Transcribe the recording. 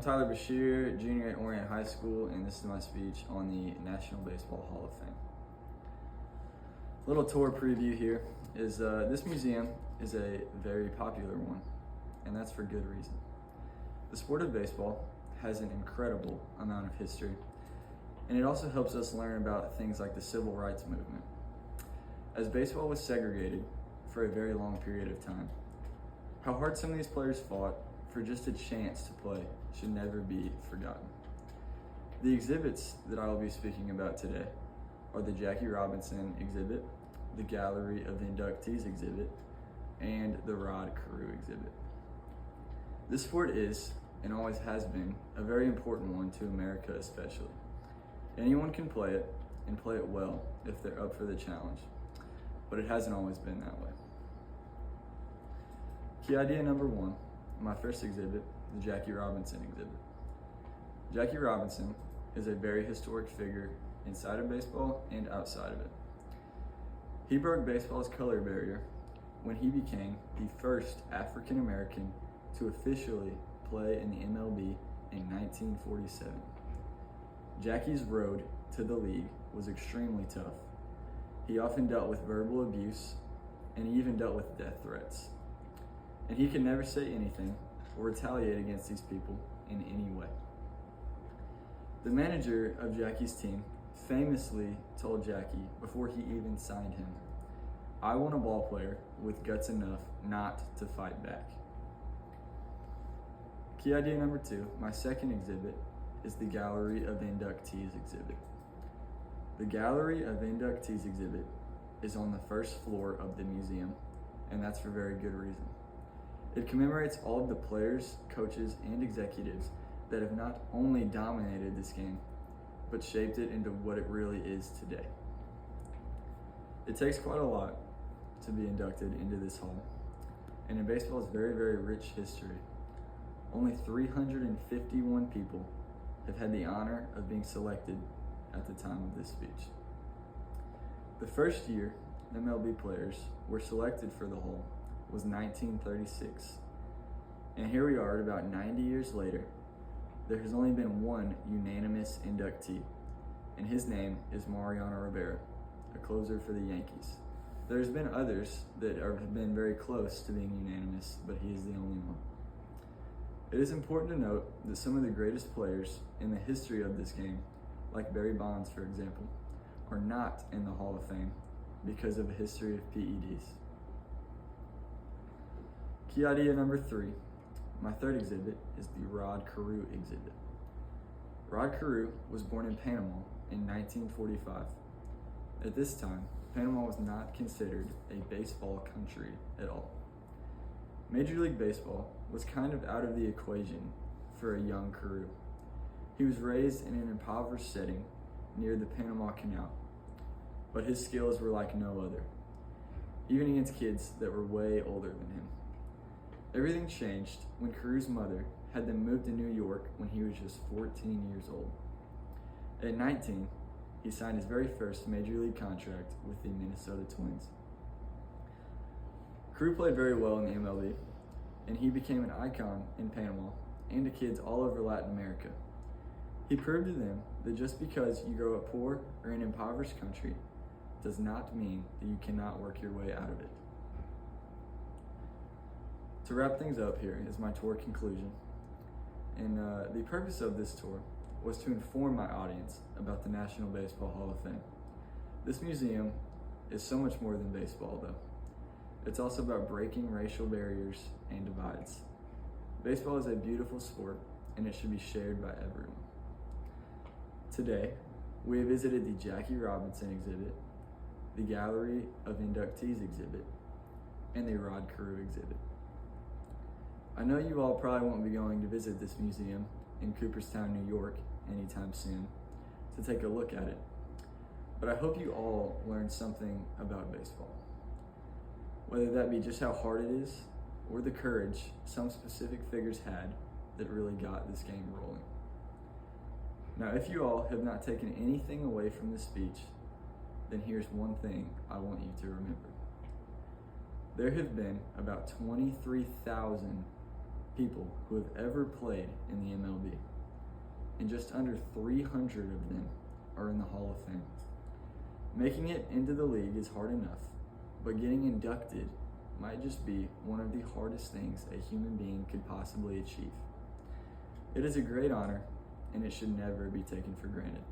Tyler Bashir, junior at Orient High School, and this is my speech on the National Baseball Hall of Fame. Little tour preview here is this museum is a very popular one, and that's for good reason. The sport of baseball has an incredible amount of history, and it also helps us learn about things like the civil rights movement. As baseball was segregated for a very long period of time, how hard some of these players fought for just a chance to play should never be forgotten. The exhibits that I will be speaking about today are the Jackie Robinson exhibit, the Gallery of Inductees exhibit, and the Rod Carew exhibit. This sport is, and always has been, a very important one to America especially. Anyone can play it, and play it well if they're up for the challenge, but it hasn't always been that way. Key idea number one, my first exhibit, the Jackie Robinson exhibit. Jackie Robinson is a very historic figure inside of baseball and outside of it. He broke baseball's color barrier when he became the first African American to officially play in the MLB in 1947. Jackie's road to the league was extremely tough. He often dealt with verbal abuse, and he even dealt with death threats. And he could never say anything or retaliate against these people in any way. The manager of Jackie's team famously told Jackie before he even signed him, "I want a ball player with guts enough not to fight back." Key idea number two, my second exhibit, is the Gallery of Inductees exhibit. The Gallery of Inductees exhibit is on the first floor of the museum, and that's for very good reason. It commemorates all of the players, coaches, and executives that have not only dominated this game, but shaped it into what it really is today. It takes quite a lot to be inducted into this hall, and in baseball's very, very rich history, only 351 people have had the honor of being selected at the time of this speech. The first year MLB players were selected for the hall was 1936, and here we are about 90 years later. There has only been one unanimous inductee, and his name is Mariano Rivera, a closer for the Yankees. There's been others that have been very close to being unanimous, but he is the only one. It is important to note that some of the greatest players in the history of this game, like Barry Bonds for example, are not in the Hall of Fame because of a history of PEDs. Key idea number three, my third exhibit, is the Rod Carew exhibit. Rod Carew was born in Panama in 1945. At this time, Panama was not considered a baseball country at all. Major League Baseball was kind of out of the equation for a young Carew. He was raised in an impoverished setting near the Panama Canal, but his skills were like no other, even against kids that were way older than him. Everything changed when Carew's mother had them move to New York when he was just 14 years old. At 19, he signed his very first Major League contract with the Minnesota Twins. Carew played very well in the MLB, and he became an icon in Panama and to kids all over Latin America. He proved to them that just because you grow up poor or in an impoverished country does not mean that you cannot work your way out of it. To wrap things up here is my tour conclusion. And the purpose of this tour was to inform my audience about the National Baseball Hall of Fame. This museum is so much more than baseball though. It's also about breaking racial barriers and divides. Baseball is a beautiful sport and it should be shared by everyone. Today, we have visited the Jackie Robinson exhibit, the Gallery of Inductees exhibit, and the Rod Carew exhibit. I know you all probably won't be going to visit this museum in Cooperstown, New York anytime soon to take a look at it, but I hope you all learned something about baseball. Whether that be just how hard it is or the courage some specific figures had that really got this game rolling. Now, if you all have not taken anything away from this speech, then here's one thing I want you to remember. There have been about 23,000 people who have ever played in the MLB, and just under 300 of them are in the Hall of Fame. Making it into the league is hard enough, but getting inducted might just be one of the hardest things a human being could possibly achieve. It is a great honor, and it should never be taken for granted.